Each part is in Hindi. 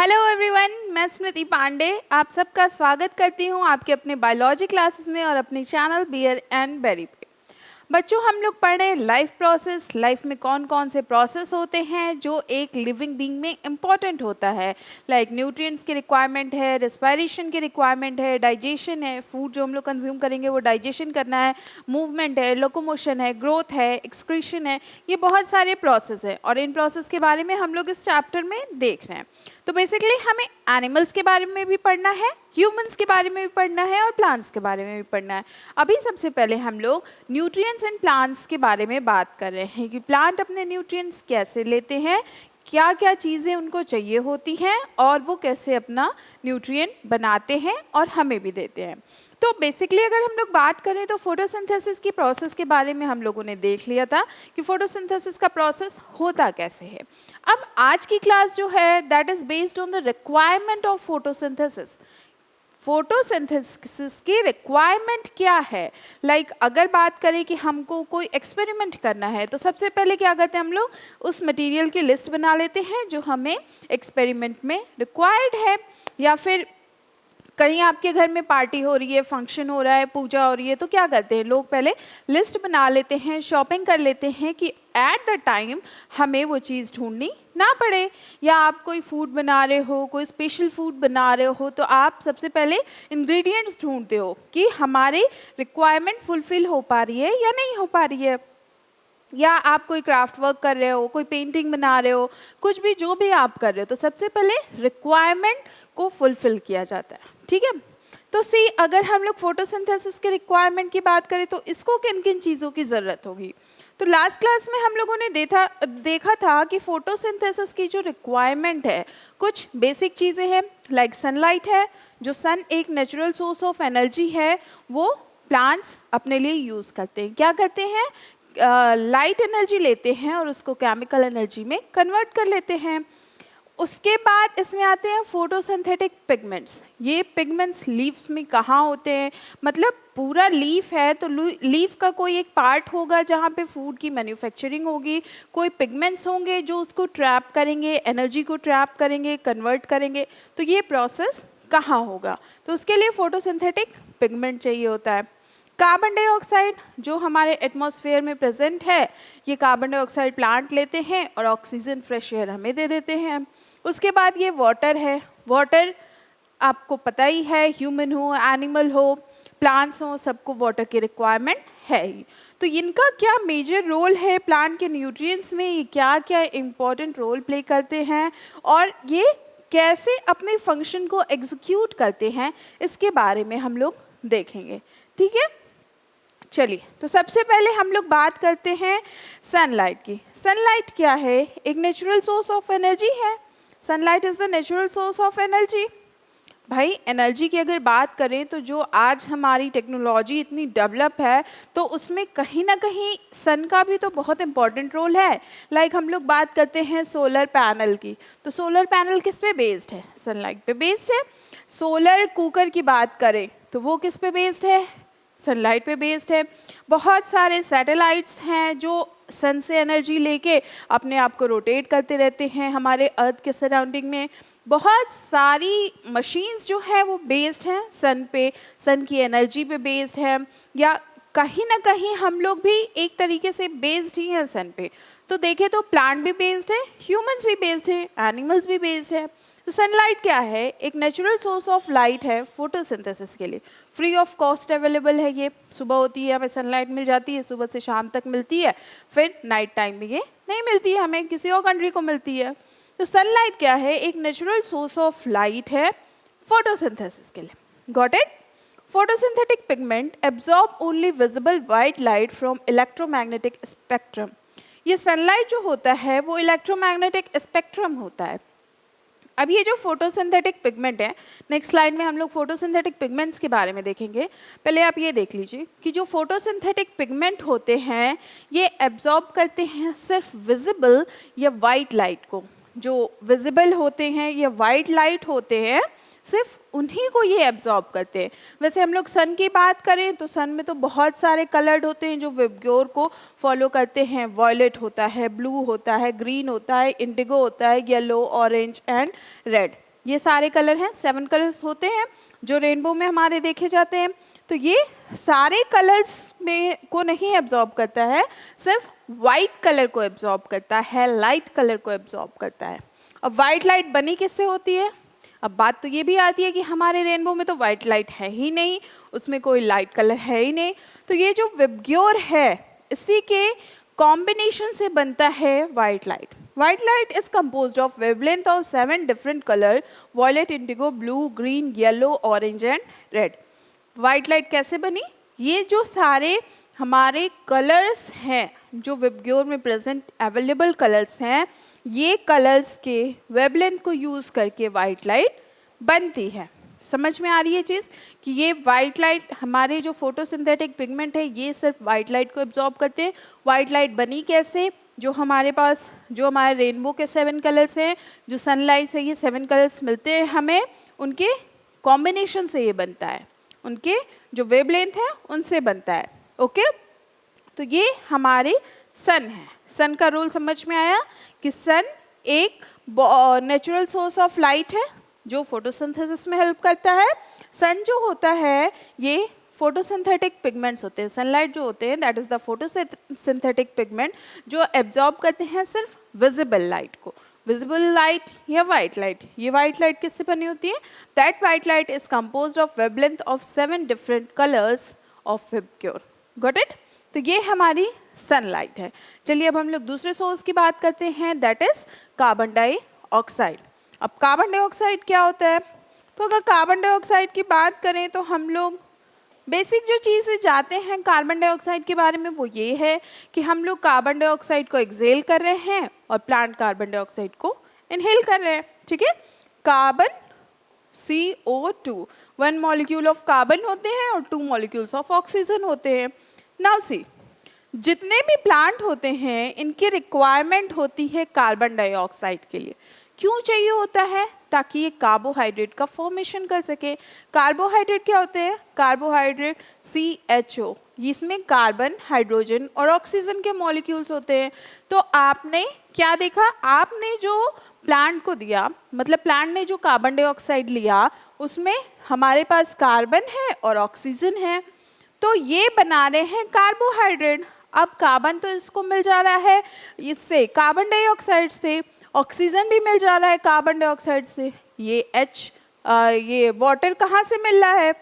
हेलो एवरीवन, मैं स्मृति पांडे आप सबका स्वागत करती हूँ आपके अपने बायोलॉजी क्लासेस में और अपने चैनल बियर एंड बेरी पे। बच्चों, हम लोग पढ़ रहे हैं लाइफ प्रोसेस। लाइफ में कौन कौन से प्रोसेस होते हैं जो एक लिविंग बीइंग में इम्पॉर्टेंट होता है। लाइक न्यूट्रिएंट्स की रिक्वायरमेंट है, रेस्पिरेशन की रिक्वायरमेंट है, डाइजेशन है, फूड जो हम लोग कंज्यूम करेंगे वो डाइजेशन करना है, मूवमेंट है, लोकोमोशन है, ग्रोथ है, एक्सक्रीशन है। ये बहुत सारे प्रोसेस है और इन प्रोसेस के बारे में हम लोग इस चैप्टर में देख रहे हैं। तो बेसिकली हमें एनिमल्स के बारे में भी पढ़ना है, ह्यूमंस के बारे में भी पढ़ना है और प्लांट्स के बारे में भी पढ़ना है। अभी सबसे पहले हम लोग न्यूट्रिएंट्स एंड प्लांट्स के बारे में बात कर रहे हैं कि प्लांट अपने न्यूट्रिएंट्स कैसे लेते हैं, क्या क्या चीज़ें उनको चाहिए होती हैं और वो कैसे अपना न्यूट्रिएंट बनाते हैं और हमें भी देते हैं। तो बेसिकली अगर हम लोग बात करें तो फोटोसिंथेसिस की प्रोसेस के बारे में हम लोगों ने देख लिया था कि फोटोसिंथेसिस का प्रोसेस होता कैसे है। अब आज की क्लास जो है that is based on the requirement of photosynthesis. Photosynthesis की रिक्वायरमेंट क्या है। अगर बात करें कि हमको कोई एक्सपेरिमेंट करना है तो सबसे पहले क्या करते हैं, हम लोग उस मटेरियल की लिस्ट बना लेते हैं जो हमें एक्सपेरिमेंट में रिक्वायर्ड है। या फिर कहीं आपके घर में पार्टी हो रही है, फंक्शन हो रहा है, पूजा हो रही है, तो क्या करते हैं लोग पहले लिस्ट बना लेते हैं, शॉपिंग कर लेते हैं कि एट द टाइम हमें वो चीज़ ढूंढनी ना पड़े। या आप कोई फूड बना रहे हो, कोई स्पेशल फूड बना रहे हो, तो आप सबसे पहले इंग्रेडिएंट्स ढूंढते हो कि हमारी रिक्वायरमेंट फुलफिल हो पा रही है या नहीं हो पा रही है। या आप कोई क्राफ्ट वर्क कर रहे हो, कोई पेंटिंग बना रहे हो, कुछ भी जो भी आप कर रहे हो, तो सबसे पहले रिक्वायरमेंट को फुलफिल किया जाता है। ठीक है, तो सी अगर हम लोग फोटोसिंथेसिस के रिक्वायरमेंट की बात करें तो इसको किन किन चीज़ों की ज़रूरत होगी। तो लास्ट क्लास में हम लोगों ने देखा था कि फोटोसिंथेसिस की जो रिक्वायरमेंट है कुछ बेसिक चीज़ें हैं। लाइक सनलाइट है, जो सन एक नेचुरल सोर्स ऑफ एनर्जी है, वो प्लांट्स अपने लिए यूज़ करते हैं। क्या करते हैं, लाइट एनर्जी लेते हैं और उसको केमिकल एनर्जी में कन्वर्ट कर लेते हैं। उसके बाद इसमें आते हैं फोटोसिंथेटिक पिगमेंट्स। ये पिगमेंट्स लीव्स में कहाँ होते हैं, मतलब पूरा लीफ है तो लीफ का कोई एक पार्ट होगा जहाँ पे फूड की मैन्युफैक्चरिंग होगी, कोई पिगमेंट्स होंगे जो उसको ट्रैप करेंगे, एनर्जी को ट्रैप करेंगे, कन्वर्ट करेंगे। तो ये प्रोसेस कहाँ होगा, तो उसके लिए फोटोसिंथेटिक पिगमेंट चाहिए होता है। कार्बन डाइऑक्साइड जो हमारे एटमॉस्फेयर में प्रेजेंट है, ये कार्बन डाइऑक्साइड प्लांट लेते हैं और ऑक्सीजन फ्रेश एयर हमें दे देते हैं। उसके बाद ये वाटर है। वाटर आपको पता ही है, ह्यूमन हो, एनिमल हो, प्लांट्स हो, सबको वाटर की रिक्वायरमेंट है ही। तो इनका क्या मेजर रोल है प्लांट के न्यूट्रिएंट्स में, ये क्या क्या इम्पोर्टेंट रोल प्ले करते हैं और ये कैसे अपने फंक्शन को एग्जीक्यूट करते हैं, इसके बारे में हम लोग देखेंगे। ठीक है, चलिए तो सबसे पहले हम लोग बात करते हैं सनलाइट की। सनलाइट क्या है, एक नेचुरल सोर्स ऑफ एनर्जी है। Sunlight is the natural source of energy. भाई एनर्जी की अगर बात करें तो जो आज हमारी टेक्नोलॉजी इतनी डेवलप है तो उसमें कहीं ना कहीं सन का भी तो बहुत इंपॉर्टेंट रोल है। हम लोग बात करते हैं सोलर पैनल की, तो सोलर पैनल किस पे बेस्ड है, सनलाइट पे बेस्ड है। सोलर कुकर की बात करें तो वो किस पे बेस्ड है, सनलाइट पे बेस्ड है। बहुत सारे सैटेलाइट्स हैं जो सन से एनर्जी लेके अपने आप को रोटेट करते रहते हैं हमारे अर्थ के सराउंडिंग में। बहुत सारी मशीन्स जो है वो बेस्ड हैं सन पे, सन की एनर्जी पे बेस्ड है। या कहीं ना कहीं हम लोग भी एक तरीके से बेस्ड ही हैं सन पे। तो देखें तो प्लांट भी बेस्ड है, ह्यूमंस भी बेस्ड है, एनिमल्स भी बेस्ड है। तो सनलाइट क्या है, एक नेचुरल सोर्स ऑफ लाइट है फोटोसिंथेसिस के लिए। फ्री ऑफ कॉस्ट अवेलेबल है, ये सुबह होती है हमें सनलाइट मिल जाती है, सुबह से शाम तक मिलती है, फिर नाइट टाइम में ये नहीं मिलती है, हमें किसी और कंट्री को मिलती है। तो सनलाइट क्या है, एक नेचुरल सोर्स ऑफ लाइट है फोटोसिंथेसिस के लिए। Got it. Photosynthetic pigment absorb only visible white light from electromagnetic spectrum. ये सनलाइट जो होता है वो इलेक्ट्रोमैग्नेटिक स्पेक्ट्रम होता है। अब ये जो फोटोसिंथेटिक पिगमेंट है, नेक्स्ट स्लाइड में हम लोग फोटोसिंथेटिक पिगमेंट्स के बारे में देखेंगे। पहले आप ये देख लीजिए कि जो फोटोसिंथेटिक पिगमेंट होते हैं ये एब्जॉर्ब करते हैं सिर्फ विजिबल या वाइट लाइट को। जो विजिबल होते हैं या वाइट लाइट होते हैं सिर्फ उन्हीं को ये एब्जॉर्ब करते हैं। वैसे हम लोग सन की बात करें तो सन में तो बहुत सारे कलर्ड होते हैं जो विबग्योर को फॉलो करते हैं। वॉयलेट होता है, ब्लू होता है, ग्रीन होता है, इंडिगो होता है, येलो, ऑरेंज एंड रेड। ये सारे कलर हैं, 7 कलर्स होते हैं जो रेनबो में हमारे देखे जाते हैं। तो ये सारे कलर्स में को नहीं एब्जॉर्ब करता है, सिर्फ वाइट कलर को एब्जॉर्ब करता है, लाइट कलर को एब्जॉर्ब करता है। अब वाइट लाइट बनी किससे होती है? अब बात तो ये भी आती है कि हमारे रेनबो में तो वाइट लाइट है ही नहीं, उसमें कोई लाइट कलर है ही नहीं। तो ये जो विबग्योर है इसी के कॉम्बिनेशन से बनता है white light. White light is composed of wavelength of 7 different color: violet, indigo, blue, green, yellow, orange and red. White light कैसे बनी? ये जो सारे हमारे कलर्स हैं जो विबग्योर में प्रेजेंट अवेलेबल कलर्स हैं, ये कलर्स के वेवलेंथ को यूज़ करके वाइट लाइट बनती है। समझ में आ रही है चीज़ कि ये वाइट लाइट हमारे जो फोटोसिंथेटिक पिगमेंट है ये सिर्फ वाइट लाइट को एब्जॉर्ब करते हैं। वाइट लाइट बनी कैसे? जो हमारे पास जो हमारे रेनबो के 7 कलर्स हैं, जो सनलाइट से ये 7 कलर्स मिलते हैं हमें, उनके कॉम्बिनेशन से ये बनता है, उनके जो वेवलेंथ है उनसे बनता है। ओके, तो ये हमारे सन है। सन का रोल समझ में आया कि सन एक नेचुरल सोर्स ऑफ लाइट है जो फोटोसिंथेसिस में हेल्प करता है। सन जो होता है ये फोटोसिंथेटिक पिगमेंट्स होते हैं, सनलाइट जो होते हैं that is the photosynthetic pigment जो एब्जॉर्ब करते हैं सिर्फ विजिबल लाइट को। विजिबल लाइट या वाइट लाइट, ये वाइट लाइट किससे बनी होती है? That white light is composed of wavelength of 7 different colours of VIBGYOR. Got it? तो ये हमारी सनलाइट है। चलिए अब हम लोग दूसरे सोर्स की बात करते हैं, दैट इज कार्बन डाइऑक्साइड। अब कार्बन डाइऑक्साइड क्या होता है? तो अगर कार्बन डाइऑक्साइड की बात करें तो हम लोग बेसिक जो चीज़ें जानते हैं कार्बन डाइऑक्साइड के बारे में वो ये है कि हम लोग कार्बन डाइऑक्साइड को एक्सेल कर रहे हैं और प्लांट कार्बन डाइऑक्साइड को इनहेल कर रहे हैं। ठीक है, carbon CO2, 1 molecule of carbon होते हैं और 2 मॉलिक्यूल्स ऑफ ऑक्सीजन होते हैं। नाउ सी, जितने भी प्लांट होते हैं इनकी रिक्वायरमेंट होती है कार्बन डाइऑक्साइड के लिए। क्यों चाहिए होता है? ताकि ये कार्बोहाइड्रेट का फॉर्मेशन कर सके। कार्बोहाइड्रेट क्या होते हैं? कार्बोहाइड्रेट CHO, इसमें कार्बन, हाइड्रोजन और ऑक्सीजन के मॉलिक्यूल्स होते हैं। तो आपने क्या देखा? आपने जो प्लांट को दिया, मतलब प्लांट ने जो कार्बन डाइऑक्साइड लिया उसमें हमारे पास कार्बन है और ऑक्सीजन है, तो ये बना रहे हैं कार्बोहाइड्रेट। अब कार्बन तो इसको मिल जा रहा है इससे कार्बन डाइऑक्साइड से, ऑक्सीजन भी मिल जा रहा है कार्बन डाइऑक्साइड से। ये वाटर कहाँ से मिल रहा है?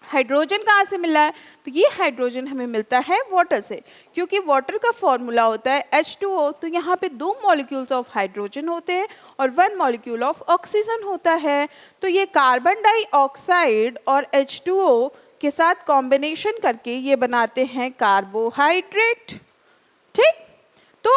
हाइड्रोजन कहाँ से मिल रहा है? तो ये हाइड्रोजन हमें मिलता है वाटर से, क्योंकि वाटर का फॉर्मूला होता है H2O। तो यहाँ पे 2 मॉलिक्यूल्स ऑफ हाइड्रोजन होते हैं और 1 मॉलिक्यूल ऑफ ऑक्सीजन होता है। तो ये कार्बन डाइऑक्साइड और H2O के साथ कॉम्बिनेशन करके ये बनाते हैं कार्बोहाइड्रेट। ठीक, तो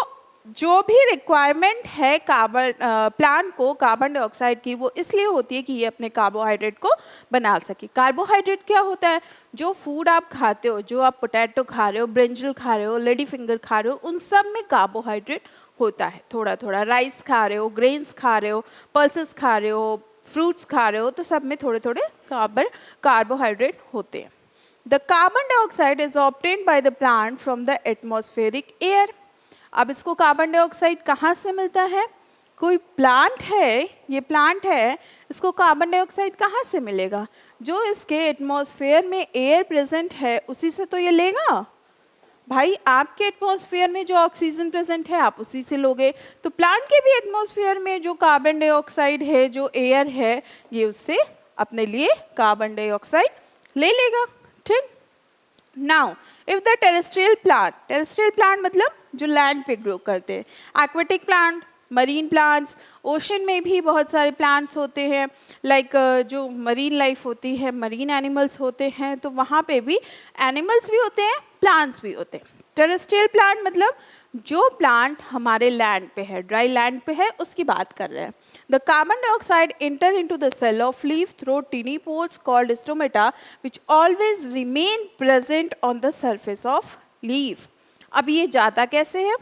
जो भी रिक्वायरमेंट है कार्बन प्लांट को कार्बन डाइऑक्साइड की, वो इसलिए होती है कि ये अपने कार्बोहाइड्रेट को बना सके। कार्बोहाइड्रेट क्या होता है? जो फूड आप खाते हो, जो आप पोटैटो खा रहे हो, ब्रिंजल खा रहे हो, लेडी फिंगर खा रहे हो, उन सब में कार्बोहाइड्रेट होता है। थोड़ा थोड़ा राइस खा रहे हो, ग्रेन्स खा रहे हो, पल्सेस खा रहे हो, फ्रूट्स खा रहे हो, तो सब में थोड़े थोड़े कार्बोहाइड्रेट होते हैं। The carbon dioxide is obtained by the plant from the atmospheric air. अब इसको कार्बन डाइऑक्साइड कहाँ से मिलता है? कोई प्लांट है, ये प्लांट है, इसको कार्बन डाइऑक्साइड कहाँ से मिलेगा? जो इसके एटमॉस्फेयर में एयर प्रेजेंट है उसी से तो ये लेगा। भाई आपके एटमॉस्फेयर में जो ऑक्सीजन प्रेजेंट है आप उसी से लोगे, तो प्लांट के भी एटमॉस्फेयर में जो कार्बन डाइऑक्साइड है, जो एयर है, ये उससे अपने लिए कार्बन डाइऑक्साइड ले लेगा। ठीक, now if the terrestrial plant मतलब जो लैंड पे ग्रो करते हैं, aquatic plant, marine plants, ocean में भी बहुत सारे प्लांट्स होते हैं, लाइक जो मरीन लाइफ होती है, मरीन एनिमल्स होते हैं, तो वहाँ पे भी एनिमल्स भी होते हैं, प्लांट्स भी होते हैं। टेरेस्ट्रियल प्लांट मतलब जो प्लांट हमारे लैंड पे है, ड्राई लैंड पे है, उसकी बात कर रहे हैं। The carbon dioxide enter into the cell of leaf through tiny pores called stomata which always remain present on the surface of leaf. अब ये जाता कैसे है?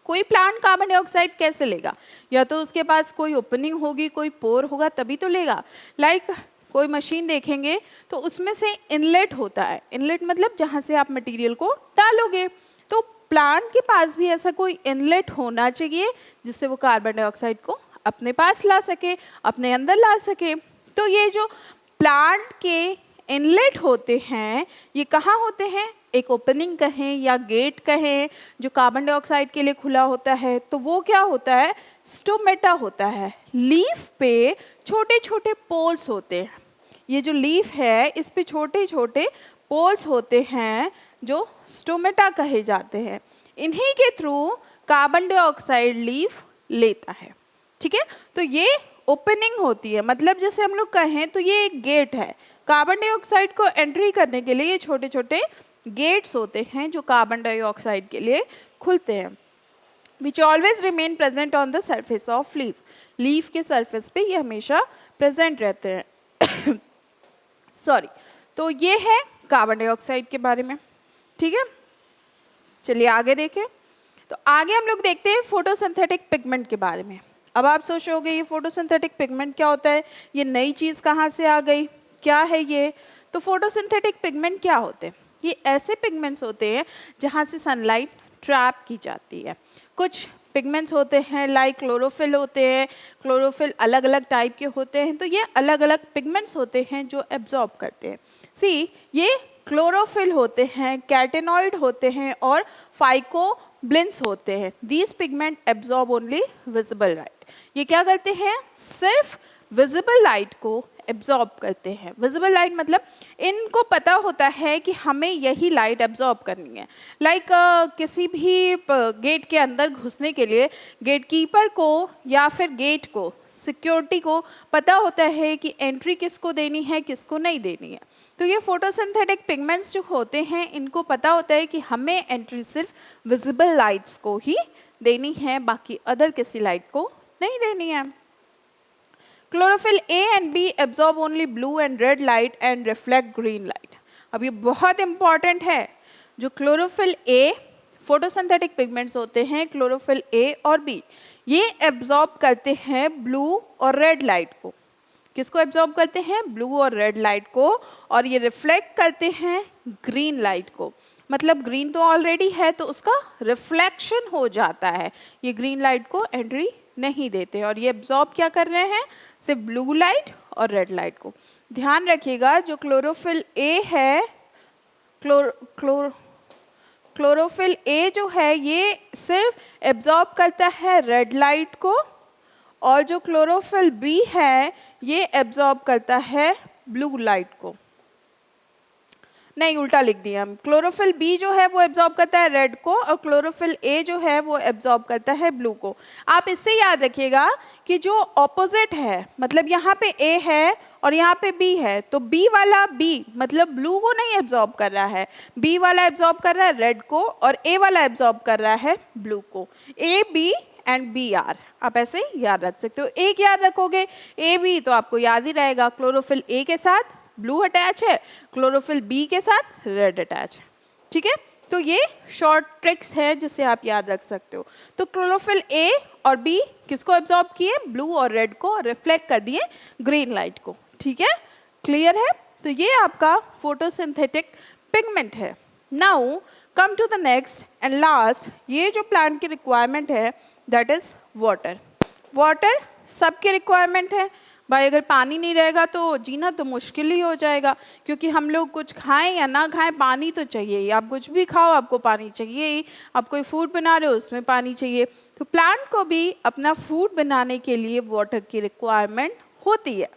कोई प्लांट कार्बन डाइऑक्साइड कैसे लेगा? या तो उसके पास कोई ओपनिंग होगी, कोई पोर होगा, तभी तो लेगा। लाइक कोई मशीन देखेंगे तो उसमें से इनलेट होता है। इनलेट मतलब जहाँ से आप मटेरियल को डालोगे, तो प्लांट के पास भी ऐसा कोई इनलेट होना चाहिए जिससे वो कार्बन डाइऑक्साइड को अपने पास ला सके, अपने अंदर ला सके। तो ये जो प्लांट के इनलेट होते हैं ये कहाँ होते हैं, एक ओपनिंग कहें या गेट कहें जो कार्बन डाइऑक्साइड के लिए खुला होता है, तो वो क्या होता है, स्टोमेटा होता है। लीफ पे छोटे छोटे पोल्स होते हैं, ये जो लीफ है इस पे छोटे छोटे पोल्स होते हैं जो स्टोमेटा कहे जाते हैं। इन्हीं के थ्रू कार्बन डाइऑक्साइड लीफ लेता है। ठीक है, तो ये ओपनिंग होती है, मतलब जैसे हम लोग कहें तो ये एक गेट है। कार्बन डाइऑक्साइड को एंट्री करने के लिए ये छोटे छोटे गेट्स होते हैं जो कार्बन डाइऑक्साइड के लिए खुलते हैं, which always remain present on the surface of leaf. Leaf के सरफेस पे ये हमेशा प्रेजेंट रहते हैं। सॉरी, तो ये है कार्बन डाइऑक्साइड के बारे में। ठीक है, चलिए आगे देखें। तो आगे हम लोग देखते हैं फोटोसिंथेटिक पिगमेंट के बारे में। अब आप सोचोगे ये फोटोसिंथेटिक पिगमेंट क्या होता है, ये नई चीज़ कहाँ से आ गई, क्या है ये। तो फोटोसिंथेटिक पिगमेंट क्या होते हैं, ये ऐसे पिगमेंट्स होते हैं जहाँ से सनलाइट ट्रैप की जाती है। कुछ पिगमेंट्स होते हैं लाइक क्लोरोफिल होते हैं, क्लोरोफिल अलग अलग टाइप के होते हैं, तो ये अलग अलग पिगमेंट्स होते हैं जो एब्जॉर्ब करते हैं। सी, ये क्लोरोफिल होते हैं, कैटेनॉइड होते हैं और फाइकोब्लिन्स होते हैं। These pigment absorb only visible light. ये क्या करते हैं, सिर्फ विजिबल लाइट को एब्जॉर्ब करते हैं। विजिबल लाइट मतलब इनको पता होता है कि हमें यही लाइट एब्जॉर्ब करनी है। लाइक किसी भी गेट के अंदर घुसने के लिए गेट कीपर को या फिर गेट को, सिक्योरिटी को पता होता है कि एंट्री किसको देनी है, किसको नहीं देनी है। तो ये फोटोसिंथेटिक पिगमेंट्स जो होते हैं इनको पता होता है कि हमें एंट्री सिर्फ विजिबल लाइट्स को ही देनी है, बाकी अदर किसी लाइट को नहीं देनी है। Chlorophyll A and be absorb only blue and red light and reflect green light. अब ये बहुत इंपॉर्टेंट है, जो क्लोरोफिल ए फोटोसिंथेटिक पिगमेंट्स होते हैं, क्लोरोफिल ए और बी, ये एब्जॉर्ब करते हैं ब्लू और रेड लाइट को। किसको एब्जॉर्ब करते हैं, ब्लू और रेड लाइट को, और ये रिफ्लेक्ट करते हैं ग्रीन लाइट को। मतलब ग्रीन तो ऑलरेडी है तो उसका रिफ्लेक्शन हो जाता है, ये ग्रीन लाइट को एंट्री नहीं देते, और ये एब्जॉर्ब क्या कर रहे हैं, सिर्फ ब्लू लाइट और रेड लाइट को। ध्यान रखिएगा, जो क्लोरोफिल ए है, क्लोरोफिल ए जो है ये सिर्फ एब्जॉर्ब करता है रेड लाइट को, और जो क्लोरोफिल बी है ये एब्जॉर्ब करता है ब्लू लाइट को। नहीं, उल्टा लिख दिया हम। क्लोरोफिल बी जो है वो एब्जॉर्ब करता है रेड को, और क्लोरोफिल ए जो है वो एब्जॉर्ब करता है ब्लू को। आप इससे याद रखिएगा कि जो ऑपोजिट है, मतलब यहाँ पे ए है और यहाँ पे बी है, तो बी वाला बी मतलब ब्लू को नहीं एब्जॉर्ब कर रहा है, बी वाला एब्जॉर्ब कर रहा है रेड को, और ए वाला एब्जॉर्ब कर रहा है ब्लू को। A B and B R, आप ऐसे याद रख सकते हो। एक याद रखोगे ए बी तो आपको याद ही रहेगा, क्लोरोफिल ए के साथ ब्लू अटैच है, क्लोरोफिल बी के साथ रेड अटैच है। ठीक है, तो ये शॉर्ट ट्रिक्स हैं जिसे आप याद रख सकते हो। तो क्लोरोफिल ए और बी किसको एब्जॉर्ब किए, ब्लू और रेड को, रिफ्लेक्ट कर दिए ग्रीन लाइट को। ठीक है, क्लियर है। तो ये आपका फोटोसिंथेटिक पिगमेंट है। Now come to the next and last, ये जो प्लांट की रिक्वायरमेंट है दैट इज वाटर। वाटर सबकी रिक्वायरमेंट है भाई, अगर पानी नहीं रहेगा तो जीना तो मुश्किल ही हो जाएगा, क्योंकि हम लोग कुछ खाएं या ना खाएं पानी तो चाहिए ही। आप कुछ भी खाओ आपको पानी चाहिए ही, आप कोई फूड बना रहे हो उसमें पानी चाहिए। तो प्लांट को भी अपना फूड बनाने के लिए वाटर की रिक्वायरमेंट होती है।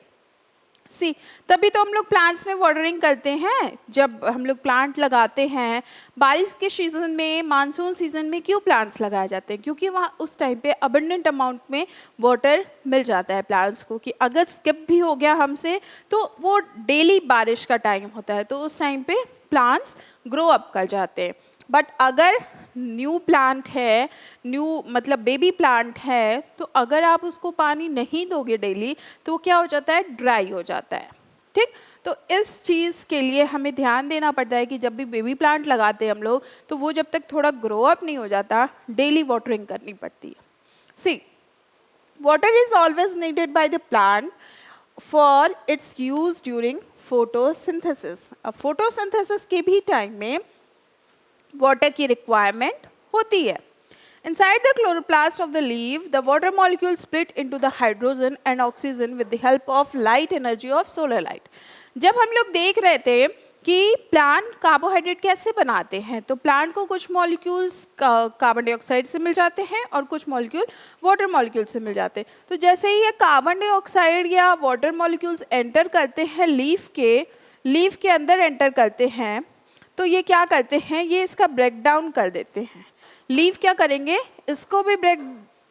सी, तभी तो हम लोग प्लांट्स में वाटरिंग करते हैं। जब हम लोग प्लांट लगाते हैं बारिश के सीज़न में, मानसून सीज़न में क्यों प्लांट्स लगाए जाते हैं, क्योंकि वहाँ उस टाइम पे अबंडेंट अमाउंट में वाटर मिल जाता है प्लांट्स को, कि अगर स्किप भी हो गया हमसे तो वो डेली बारिश का टाइम होता है, तो उस टाइम पे प्लांट्स ग्रो अप कर जाते हैं। बट अगर न्यू प्लांट है, न्यू मतलब बेबी प्लांट है, तो अगर आप उसको पानी नहीं दोगे डेली तो वो क्या हो जाता है, ड्राई हो जाता है। ठीक, तो इस चीज़ के लिए हमें ध्यान देना पड़ता है कि जब भी बेबी प्लांट लगाते हैं हम लोग, तो वो जब तक थोड़ा ग्रो अप नहीं हो जाता डेली वाटरिंग करनी पड़ती है। See, water is always needed by the plant for its use during photosynthesis. अब फोटोसिंथेसिस के भी टाइम में वाटर की रिक्वायरमेंट होती है। Inside the chloroplast of the leaf, the water molecules split into the hydrogen and oxygen with the help of light energy of solar light. जब हम लोग देख रहे थे कि प्लांट कार्बोहाइड्रेट कैसे बनाते हैं, तो प्लांट को कुछ मॉलिक्यूल्स कार्बन डाइऑक्साइड से मिल जाते हैं और कुछ मॉलिक्यूल वाटर मॉलिक्यूल से मिल जाते हैं. तो जैसे ही ये कार्बन डाइऑक्साइड या वाटर मॉलिक्यूल्स एंटर करते हैं लीफ के अंदर एंटर करते हैं, तो ये क्या करते हैं, ये इसका ब्रेक डाउन कर देते हैं. लीफ क्या करेंगे, इसको भी ब्रेक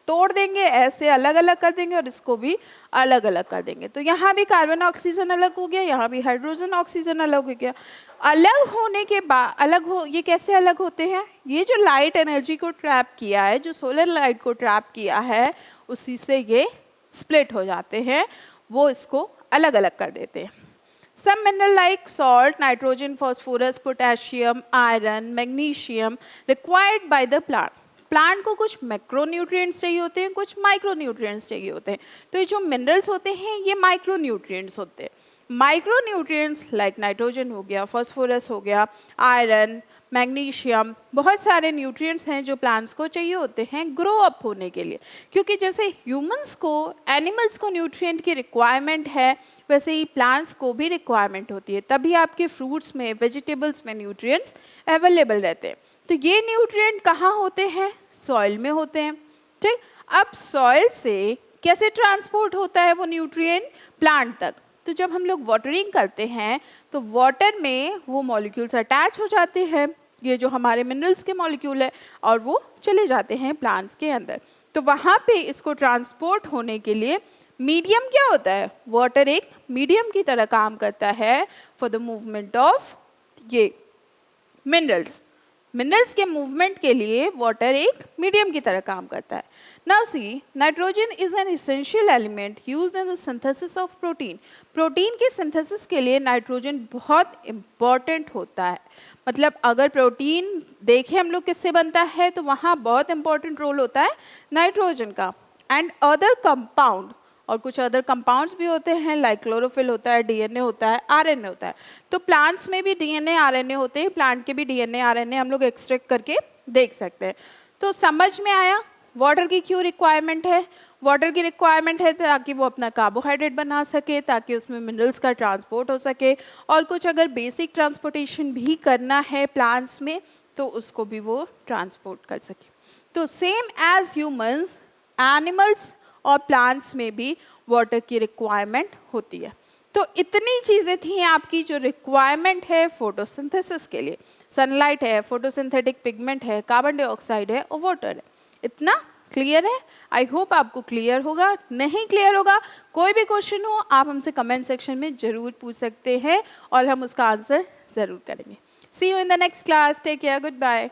तोड़ देंगे, ऐसे अलग अलग कर देंगे और इसको भी अलग अलग कर देंगे. तो यहाँ भी कार्बन ऑक्सीजन अलग हो गया, यहाँ भी हाइड्रोजन ऑक्सीजन अलग हो गया. अलग होने के बाद ये कैसे अलग होते हैं, ये जो लाइट एनर्जी को ट्रैप किया है, जो सोलर लाइट को ट्रैप किया है, उसी से ये स्प्लिट हो जाते हैं, वो इसको अलग अलग कर देते हैं. Some mineral like salt, nitrogen, phosphorus, potassium, iron, magnesium required by the plant. Plant को कुछ मैक्रोन्यूट्रिएंट्स चाहिए होते हैं, कुछ माइक्रोन्यूट्रिएंट्स चाहिए होते हैं. तो ये जो मिनरल्स होते हैं ये माइक्रोन्यूट्रिएंट्स होते हैं. माइक्रोन्यूट्रिएंट्स लाइक नाइट्रोजन हो गया, फॉस्फोरस हो गया, आयरन, मैग्नीशियम, बहुत सारे न्यूट्रिएंट्स हैं जो प्लांट्स को चाहिए होते हैं ग्रो अप होने के लिए. क्योंकि जैसे ह्यूमंस को, एनिमल्स को न्यूट्रिएंट की रिक्वायरमेंट है, वैसे ही प्लांट्स को भी रिक्वायरमेंट होती है. तभी आपके फ्रूट्स में, वेजिटेबल्स में न्यूट्रिएंट्स अवेलेबल रहते हैं. तो ये न्यूट्रिएंट कहाँ होते हैं, सॉइल में होते हैं. ठीक, अब सॉइल से कैसे ट्रांसपोर्ट होता है वो न्यूट्रिएंट प्लांट तक. तो जब हम लोग वाटरिंग करते हैं तो वाटर में वो मॉलिक्यूल्स अटैच हो जाते हैं, ये जो हमारे मिनरल्स के मॉलिक्यूल है, और वो चले जाते हैं प्लांट्स के अंदर. तो वहाँ पे इसको ट्रांसपोर्ट होने के लिए मीडियम क्या होता है, वाटर एक मीडियम की तरह काम करता है फॉर द मूवमेंट ऑफ ये मिनरल्स. मिनरल्स के मूवमेंट के लिए वाटर एक मीडियम की तरह काम करता है. Now see, nitrogen is an essential element used in the synthesis of protein. Protein के सिंथेसिस के लिए नाइट्रोजन बहुत इम्पॉर्टेंट होता है. मतलब अगर प्रोटीन देखें हम लोग किससे बनता है, तो वहाँ बहुत इंपॉर्टेंट रोल होता है नाइट्रोजन का. एंड अदर कंपाउंड, और कुछ अदर कंपाउंड्स भी होते हैं, लाइक क्लोरोफिल होता है, डीएनए होता है, आरएनए होता है. तो प्लांट्स में भी डीएनए आरएनए होते हैं, प्लांट के भी डीएनए आरएनए हम लोग एक्सट्रैक्ट करके देख सकते हैं. तो समझ में आया वाटर की क्यों रिक्वायरमेंट है. वाटर की रिक्वायरमेंट है ताकि वो अपना कार्बोहाइड्रेट बना सके, ताकि उसमें मिनरल्स का ट्रांसपोर्ट हो सके, और कुछ अगर बेसिक ट्रांसपोर्टेशन भी करना है प्लांट्स में तो उसको भी वो ट्रांसपोर्ट कर सके. तो सेम एज ह्यूमंस, एनिमल्स और प्लांट्स में भी वाटर की रिक्वायरमेंट होती है. तो इतनी चीज़ें थी आपकी जो रिक्वायरमेंट है फोटोसिंथेसिस के लिए. सनलाइट है, फोटोसिंथेटिक पिगमेंट है, कार्बन डाइऑक्साइड है और वाटर है. इतना क्लियर है? आई होप आपको क्लियर होगा. नहीं क्लियर होगा, कोई भी क्वेश्चन हो आप हमसे कमेंट सेक्शन में ज़रूर पूछ सकते हैं और हम उसका आंसर ज़रूर करेंगे. See you in the next class. Take care. Good bye.